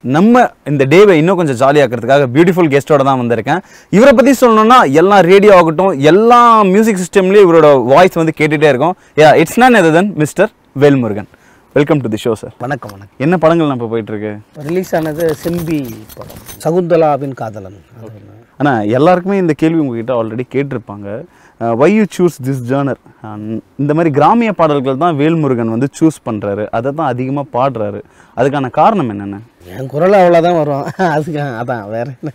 நம்ம இந்த டேவை இன்னும் கொஞ்சம் ஜாலியாக்கிறதுக்காக பியூட்டிஃபுல் கெஸ்ட்டோட தான் வந்திருக்கேன். இவரை பற்றி சொல்லணும்னா எல்லா ரேடியோ ஆகட்டும் எல்லா மியூசிக் சிஸ்டம்லேயும் இவரோட வாய்ஸ் வந்து கேட்டுகிட்டே இருக்கும். It's none other than mister Velmurugan. Welcome to the show sir. வணக்கம். வணக்கம். என்ன படங்கள் நம்ம போயிட்டுருக்கு? ரிலீஸ் ஆனது செம்பி படம், சகுந்தலாவின் காதலன். ஆனால் எல்லாருக்குமே இந்த கேள்வி உங்ககிட்ட ஆல்ரெடி கேட்டிருப்பாங்க. Why you choose this genre? இந்த மாதிரி கிராமிய பாடல்கள் தான் வேல்முருகன் வந்து சூஸ் பண்ணுறாரு, அதை தான் அதிகமாக பாடுறாரு. அதுக்கான காரணம் என்னென்ன? என் குரல் அவ்வளோதான் வரும், அதுக்கு அதான் வேற என்ன,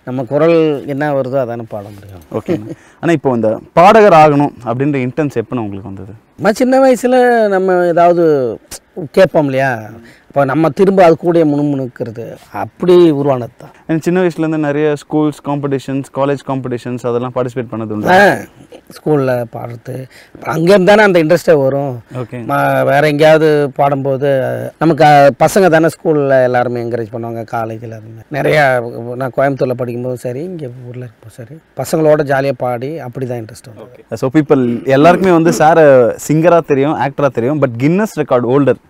நம்ம குரல் என்ன வருதோ அதானே பாட முடியும். ஓகே. ஆனால் இப்போ இந்த பாடகர் ஆகணும் அப்படின்ற இன்டென்ஸ் எப்போ உங்களுக்கு வந்தது? சின்ன வயசில் நம்ம ஏதாவது கேட்போம் இல்லையா, இப்போ நம்ம திரும்ப அது கூட முணுமுணுக்கிறது அப்படி உருவானது தான். எனக்கு சின்ன வயசுலேருந்து நிறைய ஸ்கூல்ஸ் காம்படிஷன்ஸ், காலேஜ் காம்படிஷன்ஸ் அதெல்லாம் பார்ட்டிசிபேட் பண்ணது உண்டு. ஸ்கூலில் பாடுறது அங்கேருந்து தானே அந்த இன்ட்ரெஸ்டே வரும். ஓகே. வேறு எங்கேயாவது பாடும்போது நமக்கு பசங்க தானே ஸ்கூலில் எல்லாருமே என்கரேஜ் பண்ணுவாங்க, காலேஜில் இருந்து நிறையா. நான் கோயம்புத்தூரில் படிக்கும்போது சரி, இங்கே ஊரில் இருக்கும்போது சரி, பசங்களோட ஜாலியாக பாடி அப்படி தான் இன்ட்ரெஸ்ட் வரும். ஓகே. ஸோ பீப்புள் எல்லாருக்குமே வந்து சாரை சிங்கராக தெரியும், ஆக்டராக தெரியும், பட் கின்னஸ் ரெக்கார்டு ஹோல்டர்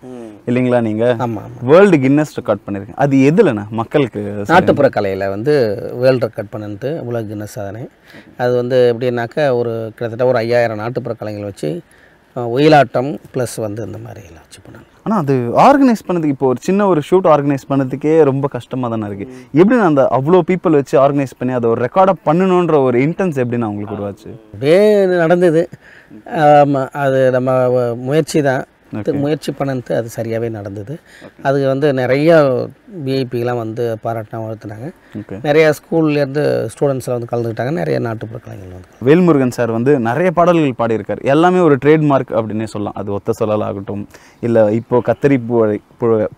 இல்லைங்களா நீங்கள்? ஆமாம். வேர்ல்டு கின்னஸ் ரெக்கார்ட் பண்ணியிருக்கேன். அது எதுலண்ணா மக்களுக்கு? நாட்டுப்புற கலையில் வந்து வேர்ல்டு ரெக்கார்ட் பண்ணிட்டு உலக கின்னஸ் சாதனை. அது வந்து எப்படின்னாக்கா ஒரு கிட்டத்தட்ட ஒரு 5000 நாட்டுப்புற கலைகள் வச்சு ஒயிலாட்டம் ப்ளஸ் வந்து இந்த மாதிரி எல்லாம் வச்சு பண்ணாங்க. ஆனால் அது ஆர்கனைஸ் பண்ணதுக்கு இப்போ ஒரு சின்ன ஒரு ஷூட் ஆர்கனைஸ் பண்ணதுக்கே ரொம்ப கஷ்டமாக தானே இருக்குது. எப்படி நான் அந்த அவ்வளோ பீப்புள் வச்சு ஆர்கனைஸ் பண்ணி அதை ஒரு ரெக்கார்டாக பண்ணணுன்ற ஒரு இன்டென்ஸ் எப்படி நான் உங்களுக்கு உருவாச்சு? அப்படியே நடந்தது. அது நம்ம முயற்சி தான், முயற்சி பண்ணது அது சரியாகவே நடந்தது. அது வந்து நிறைய விஐபிலாம் வந்து பாராட்டினா வாழ்த்துனாங்க. நிறைய ஸ்கூல்லேருந்து ஸ்டூடெண்ட்ஸ்லாம் வந்து கலந்துக்கிட்டாங்க. நிறைய நாட்டுப்புற கலைஞர்கள் வந்து. வேல்முருகன் சார் வந்து நிறைய பாடல்கள் பாடியிருக்கார். எல்லாமே ஒரு ட்ரேட்மார்க் அப்படின்னே சொல்லலாம். அது ஒத்த சொல்லல் ஆகட்டும், இல்லை இப்போ கத்தரி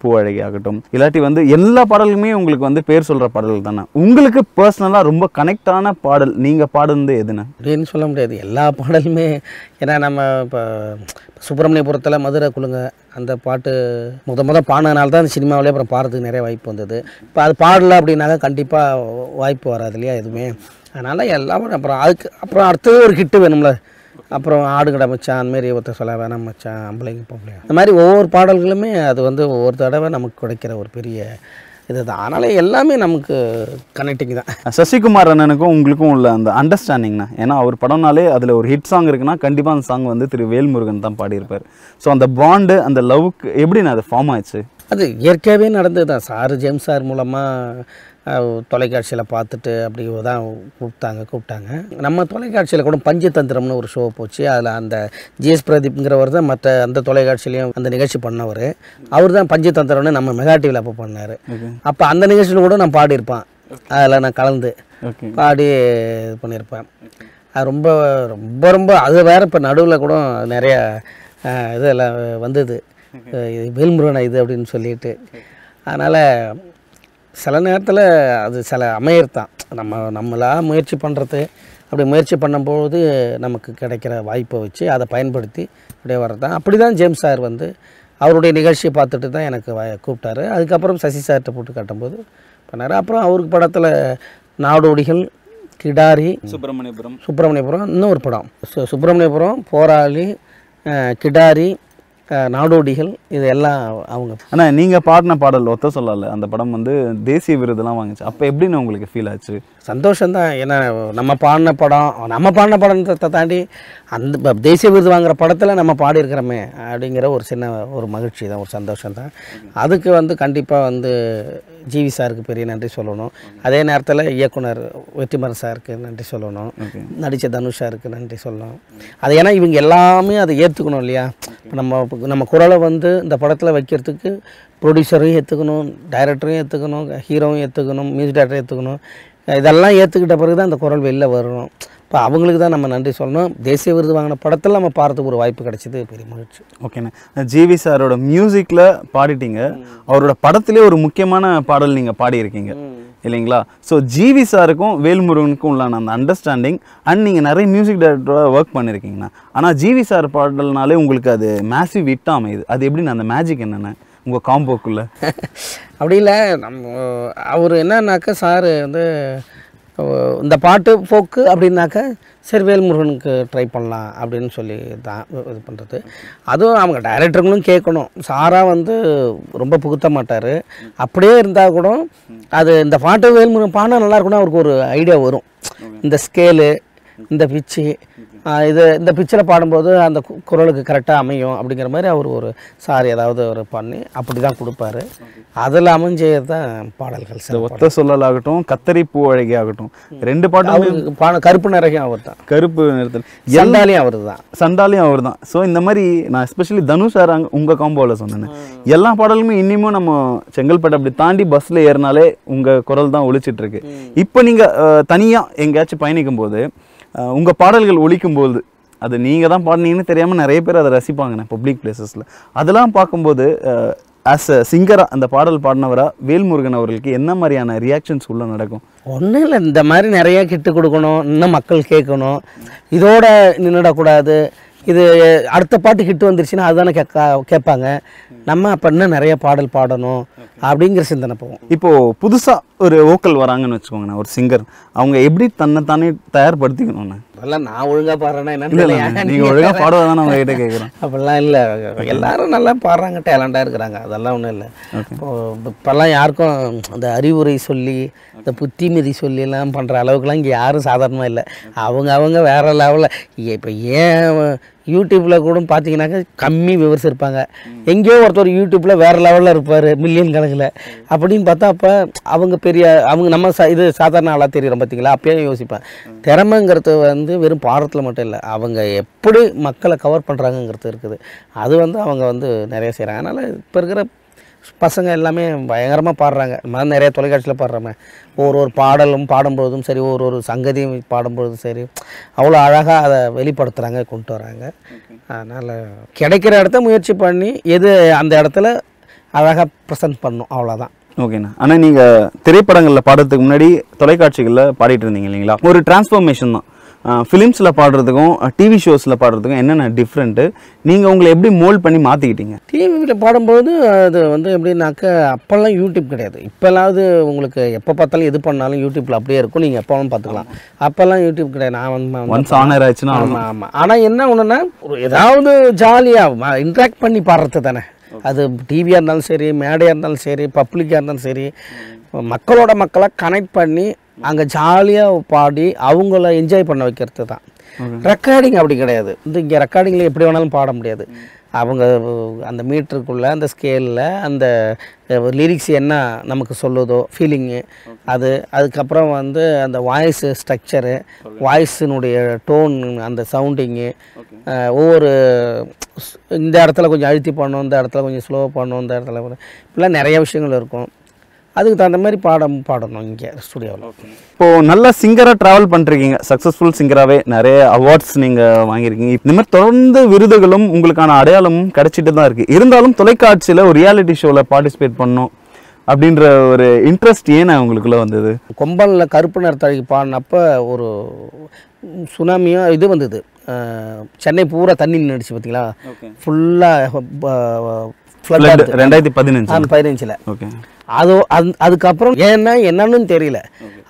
பூவழகி ஆகட்டும், இல்லாட்டி வந்து எல்லா பாடலுமே உங்களுக்கு வந்து பேர் சொல்கிற பாடல்கள் தானே. உங்களுக்கு பர்சனலாக ரொம்ப கனெக்டான பாடல் நீங்கள் பாடுனது எதுன்னு? அப்படின்னு சொல்ல முடியாது, எல்லா பாடலுமே. ஏன்னா நம்ம இப்போ சுப்பிரமணியபுரத்தில் மதுரை குழுங்க அந்த பாட்டு முத பாடினதுனால தான் அந்த சினிமாவிலே அப்புறம் பாடுறதுக்கு நிறைய வாய்ப்பு வந்தது. இப்போ அது பாடலை அப்படின்னாக்கா கண்டிப்பாக வாய்ப்பு வராது இல்லையா எதுவுமே. அதனால் எல்லாம் அப்புறம் அப்புறம் அடுத்தது ஒரு ஹிட்டு வேணும்ல. அப்புறம் ஆடு கடை மச்சான், அந்தமாரி ஒருத்த சொல்ல வேணாம் மச்சான், அம்பளைங்க பொம்பளைங்க, இந்த மாதிரி ஒவ்வொரு பாடல்களுமே அது வந்து ஒவ்வொரு தடவை நமக்கு கிடைக்கிற ஒரு பெரிய இதுதான். அதனால் எல்லாமே நமக்கு கனெக்டிங் தான். சசிகுமார் அண்ணனுக்கும் உங்களுக்கும் உள்ள அந்த அண்டர்ஸ்டாண்டிங்னா, ஏன்னா அவர் படம்னாலே அதில் ஒரு ஹிட் சாங் இருக்குன்னா கண்டிப்பாக அந்த சாங் வந்து திரு வேல்முருகன் தான் பாடியிருப்பார். ஸோ அந்த பாண்டு, அந்த லவ்க்கு எப்படின்னு அது ஃபார்ம் ஆயிடுச்சு? அது இயற்கையாகவே நடந்தது தான். சார் ஜேம்ஸ் சார் மூலமாக தொலைக்காட்சியில் பார்த்துட்டு அப்படி தான் கூப்பிட்டாங்க. நம்ம தொலைக்காட்சியில் கூட பஞ்சதந்திரம்னு ஒரு ஷோ போச்சு. அதில் அந்த ஜிஎஸ் பிரதீப்ங்கிறவர் தான் மற்ற அந்த தொலைக்காட்சியிலையும் அந்த நிகழ்ச்சி பண்ணவர். அவர் தான் பஞ்சதந்திரம்னு நம்ம மெகா டிவியில் அப்போ பண்ணார். அப்போ அந்த நிகழ்ச்சியில் கூட நான் பாடியிருப்பேன். அதில் நான் கலந்து பாடி இது பண்ணியிருப்பேன். அது ரொம்ப ரொம்ப ரொம்ப அது வேறு. இப்போ நடுவில் கூட நிறைய இதெல்லாம் வந்தது, வேல்முருகன் இது அப்படின்னு சொல்லிட்டு. அதனால் சில நேரத்தில் அது சில அமையத்தான் நம்மளாக முயற்சி பண்ணுறது. அப்படி முயற்சி பண்ணும்போது நமக்கு கிடைக்கிற வாய்ப்பை வச்சு அதை பயன்படுத்தி அப்படியே வர்றது தான். அப்படி தான் ஜேம்ஸ் சார் வந்து அவருடைய நிகழ்ச்சியை பார்த்துட்டு தான் எனக்கு கூப்பிட்டாரு. அதுக்கப்புறம் சசி சார்கிட்ட போட்டு காட்டும்போது பண்ணார். அப்புறம் அவருக்கு படத்தில் நாடோடிகள், கிடாரி, சுப்பிரமணியபுரம் இன்னும் ஒரு படம், சுப்பிரமணியபுரம், போராளி, கிடாரி, நாடோடிகள், இது எல்லாம் அவங்க. ஆனால் நீங்கள் பாடின பாடல் ஒத்த சொல்லல அந்த படம் வந்து தேசிய விருதெல்லாம் வாங்கிச்சு. அப்போ எப்படின்னு உங்களுக்கு ஃபீல் ஆச்சு? சந்தோஷம்தான். ஏன்னா நம்ம பாடின படத்தை தாண்டி அந்த தேசிய விருது வாங்குகிற படத்தில் நம்ம பாடியிருக்கிறோமே அப்படிங்கிற ஒரு சின்ன ஒரு மகிழ்ச்சி தான், ஒரு சந்தோஷம் தான். அதுக்கு வந்து கண்டிப்பாக வந்து ஜிவி சாருக்கு பெரிய நன்றி சொல்லணும். அதே நேரத்தில் இயக்குனர் வெற்றிமாறன் சாருக்கு நன்றி சொல்லணும். நடித்த தனுஷ் சாருக்கு நன்றி சொல்லணும். அது ஏன்னா இவங்க எல்லாமே அதை ஏற்றுக்கணும் இல்லையா. நம்ம குரலை வந்து இந்த படத்தில் வைக்கிறதுக்கு ப்ரொடியூசரையும் ஏற்றுக்கணும், டைரக்டரையும் ஏற்றுக்கணும், ஹீரோவும் ஏற்றுக்கணும், மியூசிக் டைரக்டரையும் ஏற்றுக்கணும். இதெல்லாம் ஏற்றுக்கிட்ட பிறகு தான் அந்த குரல் வெளில வரணும். இப்போ அவங்களுக்கு தான் நம்ம நன்றி சொல்லணும். தேசிய விருது வாங்கின படத்தில் நம்ம பாடுறதுக்கு ஒரு வாய்ப்பு கிடைச்சிது, பெரிய மகிழ்ச்சி. ஓகேண்ணே. ஜிவி சாரோட மியூசிக்கில் பாடிட்டீங்க, அவரோட படத்திலே ஒரு முக்கியமான பாடல் நீங்கள் பாடியிருக்கீங்க இல்லைங்களா? ஸோ ஜிவி சாருக்கும் வேல்முருகனுக்கும் உள்ளான அந்த அண்டர்ஸ்டாண்டிங் அண்ட் நீங்கள் நிறைய மியூசிக் டைரக்டராக ஒர்க் பண்ணியிருக்கீங்கண்ணா. ஆனால் ஜிவி சார் பாடல்னாலே உங்களுக்கு அது மேசிவ் ஹிட்டாக அமையுது. அது எப்படின்னு அந்த மேஜிக் என்னென்ன உங்கள் காம்போக்குள்ளே? அப்படி இல்லை, அவர் என்னன்னாக்கா சார் வந்து இந்த பாட்டு ஃபோக்கு அப்படின்னாக்கா சரி வேல்முருகனுக்கு ட்ரை பண்ணலாம் அப்படின்னு சொல்லி தான் இது பண்ணுறது. அதுவும் அவங்க டைரக்டருங்களும் கேட்கணும். சாராக வந்து ரொம்ப புகுத்த மாட்டார். அப்படியே இருந்தால் கூட அது இந்த பாட்டு வேல்முருகன் பாடினா நல்லா இருக்கும்னா அவருக்கு ஒரு ஐடியா வரும். இந்த ஸ்கேலு, இந்த பிச்சு, இது இந்த பிச்சில் பாடும்போது அந்த குரலுக்கு கரெக்டாக அமையும் அப்படிங்கிற மாதிரி அவர் ஒரு ஏதாவது ஒரு பண்ணி அப்படி தான் கொடுப்பாரு. அதில் அமைஞ்சது தான் பாடல்கள். இந்த ஒத்த சொல்லலாகட்டும், கத்தரி பூ அழகி ஆகட்டும், 2 பாட்டும் கருப்பு நிறகையும் அவர் தான், கருப்பு நிறத்தில் சண்டாலியும் அவர் தான், சண்டாலியும் அவர் தான். ஸோ இந்த மாதிரி நான் எஸ்பெஷலி தனுஷ் சார் உங்கள் காம்போவில் சொன்னேன். எல்லா பாடலுமே இன்னமும் நம்ம செங்கல்பட்டு அப்படி தாண்டி பஸ்ஸில் ஏறினாலே உங்கள் குரல் தான் ஒழிச்சிட்டு இருக்கு. இப்போ நீங்கள் தனியாக எங்கேயாச்சும் பயணிக்கும் போது உங்கள் பாடல்கள் ஒழிக்கும்போது அது நீங்கள் தான் பாடினீங்கன்னு தெரியாமல் நிறைய பேர் அதை ரசிப்பாங்கண்ணே பப்ளிக் பிளேசஸில். அதெல்லாம் பார்க்கும்போது ஆஸ் அ சிங்கராக அந்த பாடல் பாடினவராக வேல்முருகன் அவர்களுக்கு என்ன மாதிரியான ரியாக்ஷன்ஸ் உள்ள நடக்கும்? ஒன்றும் இல்லை, இந்த மாதிரி நிறையா கிட்டு கொடுக்கணும், இன்னும் மக்கள் கேட்கணும், இதோட நின்றுடக்கூடாது. இது அடுத்த பாட்டு ஹிட் வந்துருச்சுன்னா அதுதானே கேட்பாங்க. நம்ம அப்போ இன்னும் நிறைய பாடல் பாடணும் அப்படிங்கிற சிந்தனை போவோம். இப்போது புதுசாக ஒரு வோக்கல் வராங்கன்னு வச்சுக்கோங்கண்ணா, ஒரு சிங்கர், அவங்க எப்படி தன்னைத்தானே தயார்படுத்திக்கணும்ண்ணே? அதெல்லாம் நான் ஒழுங்காக பாடுறேன்னா என்ன, நீங்கள் ஒழுங்காக பாடுவதானே அவங்க கிட்ட கேட்குறேன். அப்படிலாம் இல்லை, எல்லாரும் நல்லா பாடுறாங்க, டேலண்டாக இருக்கிறாங்க, அதெல்லாம் ஒன்றும் இல்லை. இப்போல்லாம் யாருக்கும் அந்த அறிவுரை சொல்லி இந்த புத்திமதி சொல்லிலாம் பண்ணுற அளவுக்குலாம் இங்கே யாரும் சாதாரணமாக இல்லை. அவங்க வேறு லெவலில். இப்போ ஏன் யூடியூப்பில் கூட பார்த்தீங்கன்னாக்கா கம்மி விவர்ஸ் இருப்பாங்க, எங்கேயோ ஒருத்தர் யூடியூப்பில் வேறு லெவலில் இருப்பார் மில்லியன் கணக்கில் அப்படின்னு பார்த்தா அப்போ அவங்க அவங்க நம்ம இது சாதாரண ஆளாக தெரியும் பார்த்தீங்களா. அப்பயே யோசிப்பேன், திறமைங்கிறது வந்து வெறும் பாடத்தில் மட்டும் இல்லை, அவங்க எப்படி மக்களை கவர் பண்ணுறாங்கங்கிறது இருக்குது. அது வந்து அவங்க வந்து நிறைய செய்கிறாங்க. அதனால் இப்போ இருக்கிற பசங்க எல்லாமே பயங்கரமாக பாடுறாங்க. நம்ம நிறைய தொலைக்காட்சியில் பாடுறாங்க. ஒரு பாடலும் பாடும்பொழுதும் சரி, ஒரு சங்கதியும் பாடும்பொழுதும் சரி, அவ்வளோ அழகாக அதை வெளிப்படுத்துகிறாங்க, கொண்டு வராங்க. அதனால் கிடைக்கிற இடத்த முயற்சி பண்ணி எது அந்த இடத்துல அழகாக ப்ரெசென்ட் பண்ணணும், அவ்வளோதான். ஓகேண்ணா. ஆனால் நீங்கள் திரைப்படங்களில் பாடுறதுக்கு முன்னாடி தொலைக்காட்சிகளில் பாடிட்டு இருந்தீங்க இல்லைங்களா? ஒரு டிரான்ஸ்ஃபர்மேஷன் தான். ஃபிலிம்ஸில் பாடுறதுக்கும் டிவி ஷோஸில் பாடுறதுக்கும் என்னென்ன டிஃப்ரெண்ட்டு? நீங்கள் உங்களை எப்படி மோல்ட் பண்ணி மாற்றிக்கிட்டீங்க? டிவியில் பாடும்போது அது வந்து எப்படின்னாக்கா அப்போல்லாம் யூடியூப் கிடையாது. இப்போல்லாவது உங்களுக்கு எப்போ பார்த்தாலும் எது பண்ணாலும் யூடியூப்பில் அப்படியே இருக்கும், நீங்கள் எப்போவும் பார்த்துக்கலாம். அப்போல்லாம் யூடியூப் கிடையாது. நான் வந்து ஒன்ஸ் ஆனர் ஆச்சுன்னா ஆமாம். ஆனால் என்ன ஒன்றுன்னா ஒரு ஏதாவது ஜாலியாக இன்ட்ராக்ட் பண்ணி பாடுறது தானே. அது டிவியாக இருந்தாலும் சரி, மேடையாக இருந்தாலும் சரி, பப்ளிக்காக இருந்தாலும் சரி, மக்களோட மக்களை கனெக்ட் பண்ணி அங்கே ஜாலியாக பாடி அவங்கள என்ஜாய் பண்ண வைக்கிறது தான். ரெக்கார்டிங் அப்படி கிடையாது. இங்கே ரெக்கார்டிங்கில் எப்படி வேணாலும் பாட முடியாது. அவங்க அந்த மீட்டருக்குள்ளே அந்த ஸ்கேலில் அந்த லிரிக்ஸ் என்ன நமக்கு சொல்லுதோ ஃபீலிங்கு, அதுக்கப்புறம் வந்து அந்த வாய்ஸு ஸ்ட்ரக்சரு, வாய்ஸினுடைய டோன், அந்த சவுண்டிங்கு, ஒவ்வொரு இந்த இடத்துல கொஞ்சம் அழுத்தி பண்ணணும், இந்த இடத்துல கொஞ்சம் ஸ்லோவாக பண்ணணும், இந்த இடத்துல இப்படிலாம் நிறைய விஷயங்கள் இருக்கும். அதுக்கு தகுந்த மாதிரி பாடணும் இங்கே ஸ்டுடியோவில். இப்போது நல்ல சிங்கராக ட்ராவல் பண்ணிருக்கீங்க, சக்ஸஸ்ஃபுல் சிங்கராகவே நிறைய அவார்ட்ஸ் நீங்கள் வாங்கியிருக்கீங்க. இந்த மாதிரி தொடர்ந்து விருதுகளும் உங்களுக்கான அடையாளமும் கிடைச்சிட்டு தான் இருக்குது. இருந்தாலும் தொலைக்காட்சியில் ஒரு ரியாலிட்டி ஷோவில் பார்ட்டிசிபேட் பண்ணணும் அப்படின்ற ஒரு இன்ட்ரெஸ்ட் ஏன்னா உங்களுக்குள்ளே வந்தது? கொம்பனில் கருப்பு நிறத்தழகி பாடினப்போ ஒரு சுனாமியாக இது வந்தது. சென்னை பூரா தண்ணி நின்றுச்சு பார்த்தீங்களா, ஃபுல்லாக 2015. ஓகே. அதுக்கப்புறம் ஏன்னா என்னன்னு தெரியல.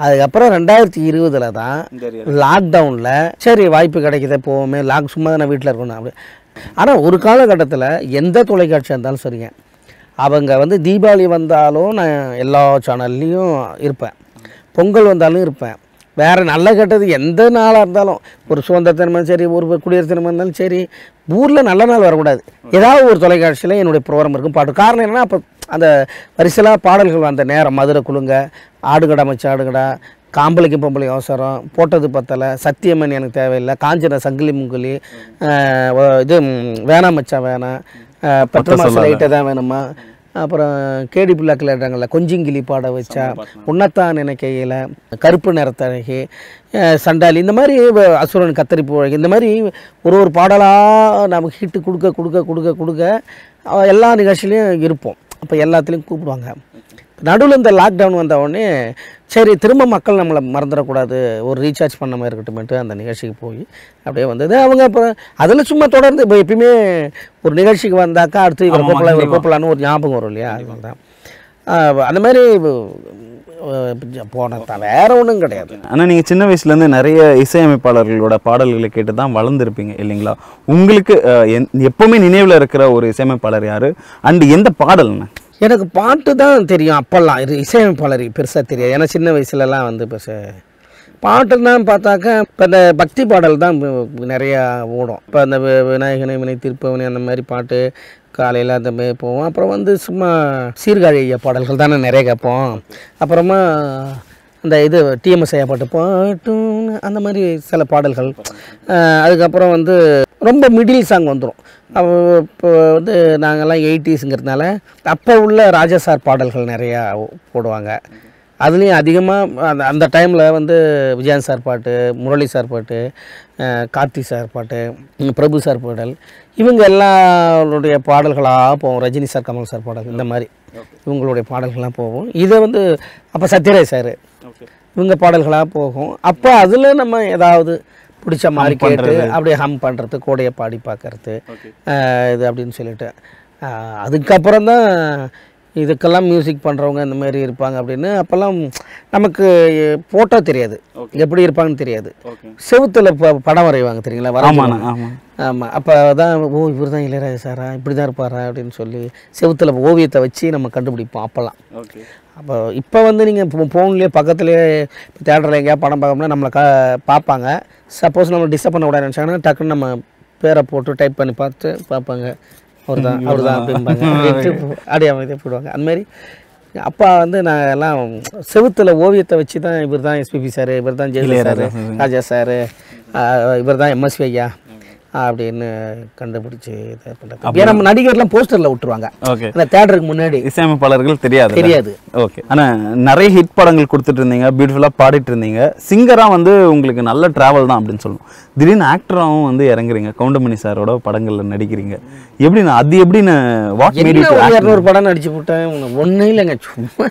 அதுக்கப்புறம் 2020 தான் லாக்டவுனில் சரி வாய்ப்பு கிடைக்கிதே போவோமே, சும்மா தான் வீட்டில் இருக்கணும் அப்படி. ஆனால் ஒரு காலகட்டத்தில் எந்த தொலைக்காட்சியாக இருந்தாலும் சரிங்க, அவங்க வந்து தீபாவளி வந்தாலும் நான் எல்லா சேனல்லையும் இருப்பேன், பொங்கல் வந்தாலும் இருப்பேன், வேறு நல்ல கெட்டது எந்த நாளாக இருந்தாலும், ஒரு சுதந்திர தினமும் சரி, ஒரு குடியரசு தினமாக இருந்தாலும் சரி, ஊரில் நல்ல நாள் வரக்கூடாது, ஏதாவது ஒரு தொலைக்காட்சியில் என்னுடைய ப்ரோக்ராம் இருக்கும் பாட்டு. காரணம் என்னென்னா அப்போ அந்த வரிசலாக பாடல்கள் அந்த நேரம் மதுரை குலுங்க, ஆடுகடா மச்சு ஆடுகடா, காம்பளைக்கு பொம்பளை அவசரம், போட்டது பத்தலை, சத்தியமன் எனக்கு தேவையில்லை, காஞ்சன சங்கிலி முங்கிலி, இது வேணாம் மச்சா வேணாம், பெட்ரோல் மாசம் லைட்டாக தான் வேணுமா, அப்புறம் கேடி பிள்ளாக்கில் இருக்காங்கல்ல கொஞ்சிங்கிளி பாட வச்சா, உன்னத்தான் நினைக்கையில், கருப்பு நிறத்தழகி, சண்டாலி, இந்த மாதிரி அசுரன் கத்தரிப்பு அழகி, இந்த மாதிரி ஒரு பாடலாக நமக்கு ஹிட்டு கொடுக்க கொடுக்க கொடுக்க கொடுக்க எல்லா நிகழ்ச்சியிலையும் இருப்போம். அப்போ எல்லாத்துலேயும் கூப்பிடுவாங்க. நடுவில் இந்த லாக்டவுன் வந்த உடனே சரி திரும்ப மக்கள் நம்மளை மறந்துடக்கூடாது, ஒரு ரீசார்ஜ் பண்ண மாதிரி இருக்கட்டும்ட்டு அந்த நிகழ்ச்சிக்கு போய் அப்படியே வந்தது. அவங்க அப்புறம் அதில் சும்மா தொடர்ந்து இப்போ எப்பயுமே ஒரு நிகழ்ச்சிக்கு வந்தாக்கா அடுத்து இவர் கூப்பிடலான்னு ஒரு ஞாபகம் வரும் இல்லையா, அதுதான் அந்த மாதிரி போனதான், வேற ஒன்றும் கிடையாது. ஆனால் நீங்கள் சின்ன வயசுலேருந்து நிறைய இசையமைப்பாளர்களோட பாடல்களை கேட்டு தான் வளர்ந்துருப்பீங்க இல்லைங்களா? உங்களுக்கு எப்போவுமே நினைவில் இருக்கிற ஒரு இசையமைப்பாளர் யார் அண்ட் எந்த பாடல்ண்ணே? எனக்கு பாட்டு தான் தெரியும் அப்போல்லாம், இது இசையமைப்பாளர் பெருசாக தெரியாது. ஏன்னா சின்ன வயசுலலாம் வந்து பாட்டுன்னா பார்த்தாக்கா இப்போ இந்த பக்தி பாடல் தான் நிறையா ஓடும். இப்போ அந்த விநாயகனை வினை தீர்ப்பவனி அந்த மாதிரி பாட்டு காலையில் அந்த மாதிரி போவோம். அப்புறம் வந்து சும்மா சீர்காழி ஐயா பாடல்கள் தானே நிறைய கேட்போம். அப்புறமா அந்த இது டிஎம்எஸ் ஐயா பாட்டு பாட்டும் அந்த மாதிரி சில பாடல்கள். அதுக்கப்புறம் வந்து ரொம்ப மிடில் சாங் வந்துடும். இப்போ வந்து நாங்கள்லாம் 80s அப்போ உள்ள ராஜா சார் பாடல்கள் நிறையா போடுவாங்க. அதுலேயும் அதிகமாக அந்த டைமில் வந்து விஜயன் சார் பாட்டு, முரளி சார் பாட்டு, கார்த்தி சார் பாட்டு, பிரபு சார் பாடல், இவங்க எல்லாருடைய பாடல்களாக போவோம். ரஜினி சார், கமல் சார் பாடல், இந்த மாதிரி இவங்களுடைய பாடல்கள்லாம் போகும். இதை வந்து அப்போ சத்யராஜ் சார் இவங்க பாடல்களாக போகும். அப்போ அதில் நம்ம ஏதாவது பிடிச்ச மாதிரி கேட்டு அப்படியே ஹம் பண்ணுறது, கோடையை பாடி பார்க்கறது இது அப்படின்னு சொல்லிட்டு. அதுக்கப்புறம் தான் இதுக்கெல்லாம் மியூசிக் பண்ணுறவங்க இந்த மாதிரி இருப்பாங்க அப்படின்னு. அப்போல்லாம் நமக்கு ஃபோட்டோ தெரியாது, எப்படி இருப்பாங்கன்னு தெரியாது. செவுத்தில் படம் வரைவாங்க தெரியுங்களா, ஆமாம். அப்போ தான் இவர் தான் இளையராஜா சாரா, இப்படி தான் இருப்பாரா அப்படின்னு சொல்லி செவுத்தில் ஓவியத்தை வச்சு நம்ம கண்டுபிடிப்போம் அப்போல்லாம். அப்போ இப்போ வந்து நீங்கள் ஃபோன்லேயே பக்கத்துலேயே தேட்டரில் எங்கேயா படம் பார்க்கணும்னா நம்மளை பார்ப்பாங்க. சப்போஸ் நம்ம டிஸ்டர்ப் பண்ண விட நினச்சாங்கன்னா டக்குன்னு நம்ம பேரை போட்டு டைப் பண்ணி பார்த்து பார்ப்பாங்க. அவர் தான் அப்படிம்பாங்க, அப்படியே அமைதியாக போயிடுவாங்க. அதுமாரி அப்பா வந்து நாங்கள் எல்லாம் செவுத்தில் ஓவியத்தை வச்சு தான் இவர் தான் எஸ்பிபி சார், இவர் தான் ஜெயலலிதா சார், ராஜா சார், இவர் தான் எம்எஸ்வி ஐயா அப்படின்னு கண்டுபிடிச்சி இதை பண்ணுறது. ஏன்னா நம்ம நடிகர்லாம் போஸ்டரில் விட்டுருவாங்க அந்த தேட்டருக்கு முன்னாடி, இசையமைப்பாளர்கள் தெரியாது. ஓகே. ஆனால் நிறைய ஹிட் படங்கள் கொடுத்துட்டு இருந்தீங்க, பியூட்டிஃபுல்லாக பாடிட்டு இருந்தீங்க. சிங்கராக வந்து உங்களுக்கு நல்ல ட்ராவல் தான் அப்படின்னு சொல்லணும். திடீர்னு ஆக்டராகவும் வந்து இறங்குறீங்க, கவுண்டமணி சாரோட படங்களில் நடிக்கிறீங்க. எப்படின்னா அது எப்படின்னு வாட் மேட் யூ 200 படம் நடிச்சு போட்டேன்? ஒன்றும் இல்லைங்க, சும்மா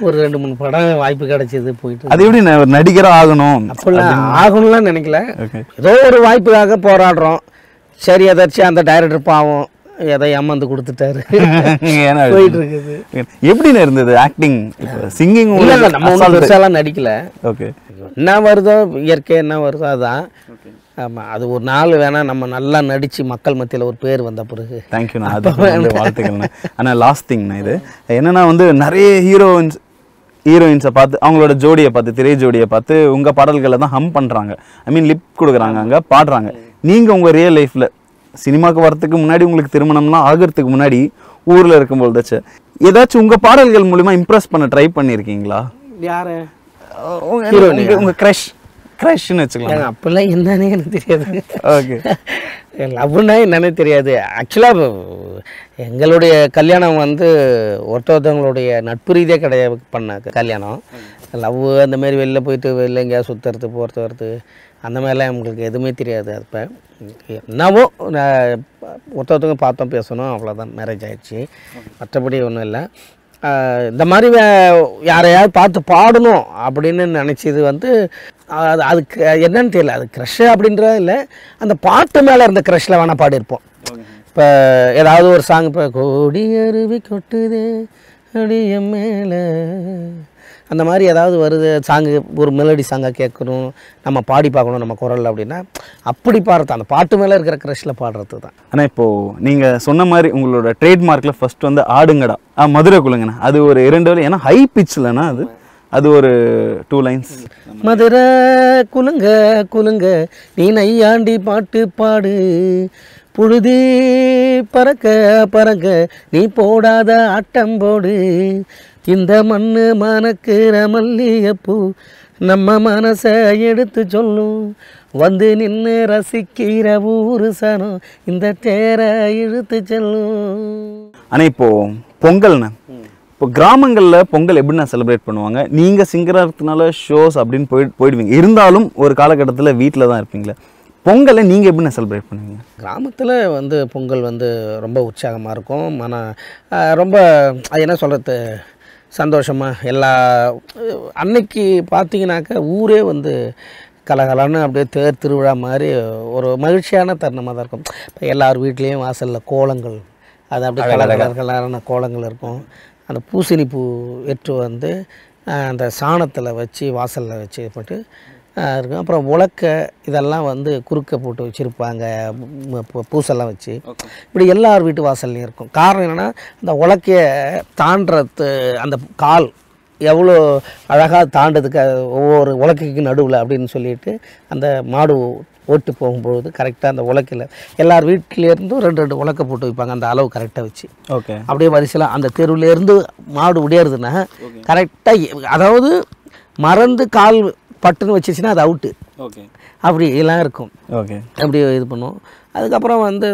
ஒரு 2-3 படம் வாய்ப்பு கிடைச்சது போயிட்டு. அது எப்படி நடிகராக ஆகணும் அப்படிலாம் ஆகணும்லாம் நினைக்கல, ஏதோ ஒரு வாய்ப்புக்காக போராடுறோம். சரி, எதாச்சும் அந்த டைரக்டர் பாவம் எதை ஏமாந்து கொடுத்துட்டாரு, போயிட்டு இருக்குது. எப்படின்னு இருந்தது ஆக்டிங், சிங்கிங்? நம்ம ஒன்றும் பெருசாலாம் நடிக்கல. ஓகே. என்ன வருதோ இயற்கை என்ன வருதோ அதான். ஆமாம், அது ஒரு நாள் வேணால் நம்ம நல்லா நடித்து மக்கள் மத்தியில் ஒரு பேர் வந்த பிறகு. தேங்க்யூண்ணா, அது வாழ்த்துக்கள்ண்ணா. ஆனால் லாஸ்ட் திங்ண்ணா, இது என்னென்னா வந்து நிறைய ஹீரோயின்ஸை பார்த்து, அவங்களோட ஜோடியை பார்த்து, திரை ஜோடியை பார்த்து உங்கள் பாடல்களை தான் ஹம் பண்ணுறாங்க, ஐ மீன் லிப் கொடுக்குறாங்க, அங்கே பாடுறாங்க. நீங்கள் உங்கள் ரியல் லைஃப்பில் சினிமாவுக்கு வரத்துக்கு முன்னாடி, உங்களுக்கு திருமணம்லாம் ஆகிறதுக்கு முன்னாடி ஊரில் இருக்கும்போது ஏதாச்சும் உங்கள் பாடல்கள் மூலிமா இம்ப்ரெஸ் பண்ண ட்ரை பண்ணியிருக்கீங்களா? யார் உங்கள் க்ரஷ்ன்னு வச்சுக்கலாம். அப்போல்லாம் என்னன்னே எனக்கு தெரியாது. ஓகே. லவ்னா என்னன்னே தெரியாது. ஆக்சுவலாக எங்களுடைய கல்யாணம் வந்து ஒருத்தவங்களுடைய நட்பு ரீதியாக கிடையாது பண்ண கல்யாணம். லவ் அந்த மாதிரி வெளில போயிட்டு வெளில எங்கேயா சுற்றுறது போகிறது வருது அந்த மாதிரிலாம் எங்களுக்கு எதுவுமே தெரியாது. அப்போ என்னவோ ஒருத்தவங்க பார்த்தோம், பேசணும், அவ்வளோதான், மேரேஜ் ஆகிடுச்சு. மற்றபடி ஒன்றும் இல்லை. இந்த மாதிரி யாரையாவது பார்த்து பாடணும் அப்படின்னு நினச்சது வந்து அதுக்கு என்னன்னு தெரியல, அது க்ரஷ் அப்படின்றத இல்லை, அந்த பாட்டு மேலே இருந்த க்ரஷில் வேணால் பாடியிருப்போம். இப்போ ஏதாவது ஒரு சாங், இப்போ கோடி அருவி கொட்டுதே அடிய மேலே, அந்த மாதிரி ஏதாவது வருது சாங்கு, ஒரு மெலடி சாங்காக கேட்கணும், நம்ம பாடி பார்க்கணும் நம்ம குரலில் அப்படின்னா அப்படி பாடுறது, அந்த பாட்டு மேலே இருக்கிற க்ரஷில் பாடுறது தான். ஆனால் இப்போது நீங்கள் சொன்ன மாதிரி உங்களோட ட்ரேட்மார்க்கில் ஃபஸ்ட் வந்து ஆடுங்கடா, மதுரை குலுங்கண்ணா, அது ஒரு 2 வரி, ஏன்னா ஹை பிச்சில்னா அது ஒரு 2 லைன்ஸ். மதுரை குலுங்க குலுங்க நீ நையாண்டி பாட்டு பாடு, புழுதி பறக்க பறக்க நீ போடாத ஆட்டம் போடு, இந்த மண்ணு மணக்கிற மல்லிகைப்பூ நம்ம மனசை எடுத்து சொல்லும், வந்து நின்று ரசிக்கிற ஊரு சனம் இந்த தேரை இழுத்து செல்லும். ஆனால் இப்போது பொங்கல்ண்ணா, இப்போ கிராமங்களில் பொங்கல் எப்படின்னா செலிப்ரேட் பண்ணுவாங்க? நீங்கள் சிங்கராகிறதுனால ஷோஸ் அப்படின்னு போயிடுவீங்க, இருந்தாலும் ஒரு காலகட்டத்தில் வீட்டில் தான் இருப்பீங்களே. பொங்கலை நீங்கள் எப்படின்னா செலிப்ரேட் பண்ணுவீங்க? கிராமத்தில் வந்து பொங்கல் வந்து ரொம்ப உற்சாகமாக இருக்கும். ரொம்ப அது என்ன சொல்கிறது, சந்தோஷமாக எல்லா அன்னைக்கு பார்த்தீங்கன்னாக்கா ஊரே வந்து கலகலன்னு அப்படியே தேர் திருவிழா மாதிரி ஒரு மகிழ்ச்சியான தருணமாக தான் இருக்கும். இப்போ எல்லார் வீட்லேயும் வாசலில் கோலங்கள், அது அப்படியே கலகலரான கோலங்கள் இருக்கும். அந்த பூசணி பூ எட்டு வந்து அந்த சாணத்தில் வச்சு வாசலில் வச்சு போட்டு இருக்கும். அப்புறம் உலக்க இதெல்லாம் வந்து குறுக்க போட்டு வச்சுருப்பாங்க, பூசெல்லாம் வச்சு. இப்படி எல்லார் வீட்டு வாசல்லையும் இருக்கும். காரணம் என்னென்னா அந்த உலக்கைய தாண்டறது அந்த கால் எவ்வளோ அழகாக தாண்டதுக்கு ஒவ்வொரு உலக்கைக்கு நடுவில் அப்படின்னு சொல்லிட்டு அந்த மாடு ஓட்டு போகும்போது கரெக்டாக அந்த உலக்கையில் எல்லார் வீட்டிலேருந்தும் 2 உலக்கை போட்டு வைப்பாங்க, அந்த அளவு கரெக்டாக வச்சு. ஓகே. அப்படியே வரிசையில் அந்த தெருவிலேருந்து மாடு உடையிறதுன்னா கரெக்டாக, அதாவது மறந்து கால் பட்டுன்னு வச்சிச்சுன்னா அது அவுட்டு. ஓகே. அப்படி எல்லாம் இருக்கும். ஓகே. அப்படி இது பண்ணுவோம். அதுக்கப்புறம் வந்து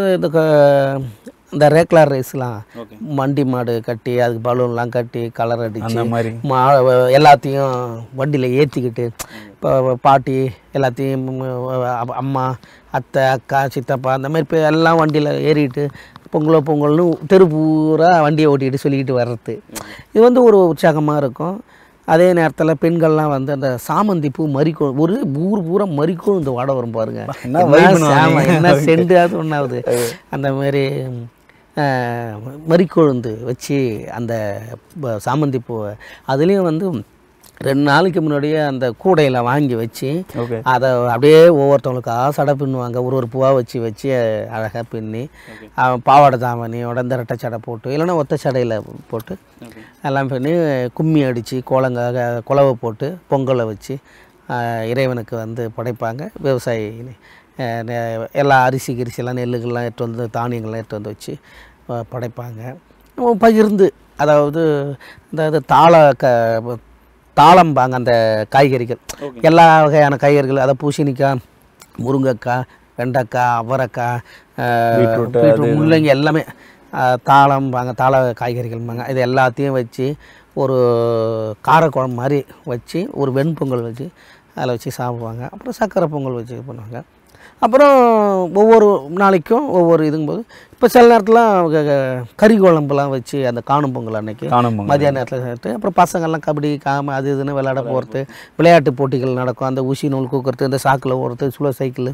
இந்த ரேக்லார் ரேஸ்லாம் வண்டி மாடு கட்டி அதுக்கு பலூன்லாம் கட்டி கலர் அடித்து எல்லாத்தையும் வண்டியில் ஏற்றிக்கிட்டு இப்போ பாட்டி எல்லாத்தையும் அம்மா அத்தை அக்கா சித்தப்பா அந்த மாதிரி இப்போ எல்லாம் வண்டியில் ஏறிட்டு பொங்கல்னு தெரு பூரா வண்டியை ஓட்டிகிட்டு சொல்லிக்கிட்டு வர்றது, இது வந்து ஒரு உற்சாகமாக இருக்கும். அதே நேரத்தில் பெண்கள்லாம் வந்து அந்த சாமந்தி பூ மறிக்கொழு ஒரு ஊர் பூரா மறிக்கொழுந்து வாட வரும் பாருங்க, என்ன செண்டு அது ஒன்றாவது அந்த மாதிரி மறிக்கொழுந்து வச்சு அந்த சாமந்தி பூவை அதுலேயும் வந்து 2 நாளைக்கு முன்னாடியே அந்த கூடையில் வாங்கி வச்சு அதை அப்படியே ஒவ்வொருத்தவங்களுக்கா சடை பின்னுவாங்க, ஒரு பூவாக வச்சு அழகாக பின்னி பாவாடை தாவணியோட இந்த ரெட்டை சடை போட்டு இல்லைன்னா ஒத்த சடையில் போட்டு எல்லாம் பண்ணி கும்மி அடித்து குலவை போட்டு பொங்கலை வச்சு இறைவனுக்கு வந்து படைப்பாங்க. விவசாயி எல்லா கிரிசியெல்லாம் நெல்லுகள்லாம் எடுத்து வந்து தானியங்கள்லாம் எடுத்து வந்து வச்சு படைப்பாங்க. பகிர்ந்து, அதாவது இந்த தாளம்பாங்க அந்த காய்கறிகள், எல்லா வகையான காய்கறிகள், அதை பூசணிக்காய், முருங்கைக்காய், வெண்டைக்காய், அவரைக்காய், பீட்ரூட், முள்ளங்கி எல்லாமே தாளம்பாங்க, தாள காய்கறிகள்பாங்க. இது எல்லாத்தையும் வச்சு ஒரு காரக்குழம்பு மாதிரி வச்சு ஒரு வெண்பொங்கல் வச்சு அதில் வச்சு சாப்பிடுவாங்க. அப்புறம் சர்க்கரை பொங்கல் வச்சு பண்ணுவாங்க. அப்புறம் ஒவ்வொரு நாளைக்கும் ஒவ்வொரு இதுங்கும்போது இப்போ சில நேரத்தில் கறி குழம்புலாம் வச்சு அந்த காணும் பொங்கல் அன்னைக்கு மதியான நேரத்தில் சேர்த்து அப்புறம் பசங்கள்லாம் கபடி அது இதுன்னு விளையாட போகிறது, விளையாட்டு போட்டிகள் நடக்கும். அந்த ஊசி நூல் கூக்கிறது, இந்த சாக்கில் ஓடுறது, சுழ சைக்கிள்,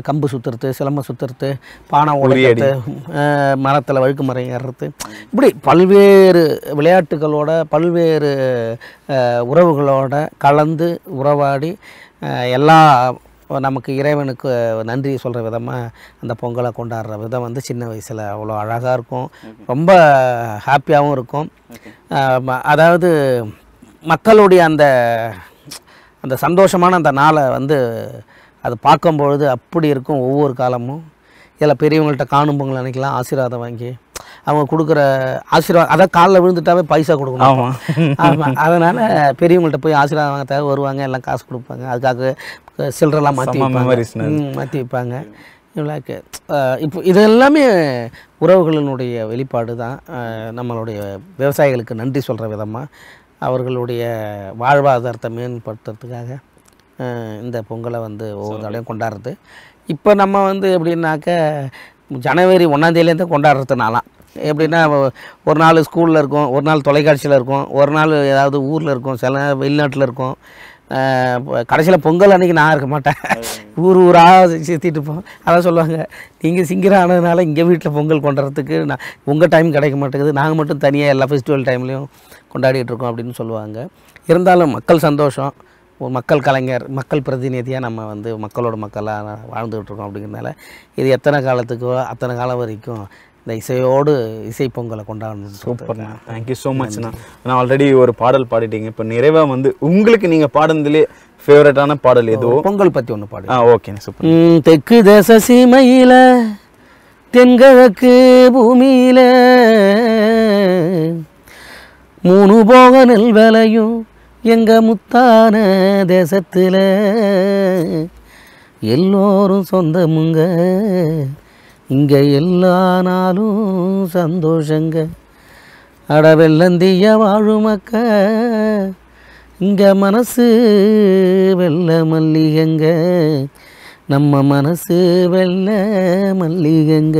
கம்பு சுற்றுறது, சிலம்பம் சுற்றுறது, பானை உடைக்கிறது, மரத்தில் வழுக்கு மரம் ஏறுறது, இப்படி பல்வேறு விளையாட்டுகளோட பல்வேறு உறவுகளோட கலந்து உறவாடி எல்லா நமக்கு இறைவனுக்கு நன்றி சொல்கிற விதமாக அந்த பொங்கலை கொண்டாடுற விதம் வந்து சின்ன வயசில் அவ்வளோ அழகாக இருக்கும், ரொம்ப ஹாப்பியாகவும் இருக்கும். அதாவது மக்களுடைய அந்த சந்தோஷமான அந்த நாளை வந்து அது பார்க்கும்பொழுது அப்படி இருக்கும். ஒவ்வொரு காலமும் இதில் பெரியவங்கள்ட்ட காணும் பொங்கல் அன்றைக்கெலாம் ஆசீர்வாதம் வாங்கி அவங்க கொடுக்குற ஆசீர்வாதம், அதான் காலில் விழுந்துட்டாவே பைசா கொடுக்கணும். ஆமாம், அதனால் பெரியவங்கள்ட்ட போய் ஆசீர்வாதம் வாங்க தேவை வருவாங்க, எல்லாம் காசு கொடுப்பாங்க, அதுக்காக சில்லறெல்லாம் மாற்றி வைப்பாங்க. இவ்வளோக்கு இப்போ இது எல்லாமே உறவுகளினுடைய வெளிப்பாடு தான். நம்மளுடைய விவசாயிகளுக்கு நன்றி சொல்கிற விதமாக அவர்களுடைய வாழ்வாதாரத்தை மேம்படுத்துறதுக்காக இந்த பொங்கலை வந்து ஒவ்வொரு நாளையும் கொண்டாடுறது. இப்போ நம்ம வந்து எப்படின்னாக்க ஜனவரி 1ஆம் தேதியிலேருந்து கொண்டாடுறதுனாலாம் எப்படின்னா ஒரு நாள் ஸ்கூலில் இருக்கும், ஒரு நாள் தொலைக்காட்சியில் இருக்கும், ஒரு நாள் ஏதாவது ஊரில் இருக்கும், சில வெளிநாட்டில் இருக்கும். கடைசியில் பொங்கல் அன்றைக்கி நான் இருக்க மாட்டேன், ஊராக சுற்றிட்டு இருப்போம். அதான் சொல்லுவாங்க, நீங்கள் சிங்கராக ஆனதுனால இங்கே வீட்டில் பொங்கல் கொண்டாடுறதுக்கு உங்கள் டைம் கிடைக்க மாட்டேங்குது, நாங்கள் மட்டும் தனியாக எல்லா ஃபெஸ்டிவல் டைம்லேயும் கொண்டாடிட்டு இருக்கோம் அப்படின்னு சொல்லுவாங்க. இருந்தாலும் மக்கள் சந்தோஷம், ஒரு மக்கள் கலைஞர், மக்கள் பிரதிநிதியாக நம்ம வந்து மக்களோட மக்களாக வாழ்ந்துகிட்டு இருக்கோம். அப்படிங்கிறதுனால இது எத்தனை காலத்துக்கோ அத்தனை காலம் வரைக்கும் இந்த இசையோடு இசை பொங்கலை கொண்டாடணும். சூப்பர்ண்ணா, தேங்க்யூ ஸோ மச்ண்ணா. நான் ஆல்ரெடி ஒரு பாடல் பாடிட்டீங்க, இப்போ நிறைவாக வந்து உங்களுக்கு நீங்கள் பாடுனதுலேயே ஃபேவரட்டான பாடல் எதுவோ பொங்கல் பற்றி ஒன்று பாடு. ஓகேண்ணா, சூப்பர். தெற்கு தேச சீமையில் தென்கிழக்கு பூமியில் 3 போக நெல் விளையும் எங்க முத்தான தேசத்தில் எல்லோரும் சொந்தமுங்க, இங்க எல்லா நாளும் சந்தோஷங்க, அட வெள்ளந்திய வாழுமக்க, இங்க மனசு வெள்ள மல்லிகங்க, நம்ம மனசு வெள்ள மல்லிகங்க,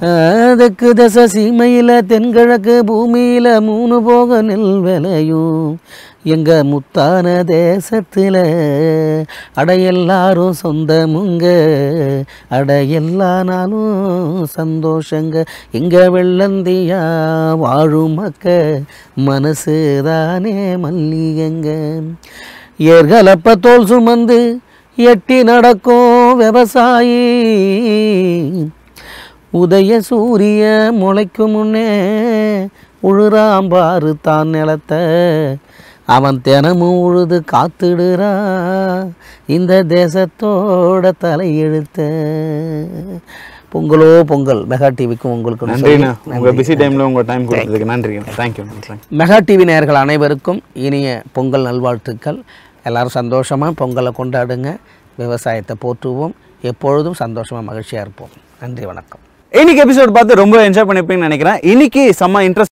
அதுக்கு தசை சீமையில் தென்கிழக்கு பூமியில் 3 போக நெல் விளையும் எங்கள் முத்தான தேசத்தில் அட எல்லாரும் சொந்தமுங்க அட எல்லா நாளும் சந்தோஷங்க இங்கே வெள்ளந்தியா வாழும் மக்க மனசு தானே மல்லிகங்க ஏர்களப்ப தோல் சுமந்து எட்டி நடக்கும் விவசாயி உதய சூரிய முளைக்கும் முன்னே உழுறாம்பாரு தான் நிலத்தை அவன் தினமும் உழுது காத்துடுறா இந்த தேசத்தோட தலையெழுத்த பொங்கலோ பொங்கல் மெகா டிவிக்கும் உங்களுக்கு நன்றிண்ணா. உங்கள் பிஸி டைமில் உங்கள் டைம் கொடுத்ததுக்கு நன்றி. தேங்க்யூ. மெகா டிவி நேயர்கள் அனைவருக்கும் இனிய பொங்கல் நல்வாழ்த்துக்கள். எல்லாரும் சந்தோஷமாக பொங்கலை கொண்டாடுங்க. விவசாயத்தை போற்றுவோம். எப்பொழுதும் சந்தோஷமாக மகிழ்ச்சியாக இருப்போம். நன்றி, வணக்கம். இன்னைக்கு எபிசோட் பார்த்து ரொம்ப என்ஜாய் பண்ணிருப்பீங்கன்னு நினைக்கிறேன். இன்னைக்கு செம்ம இன்ட்ரெஸ்ட்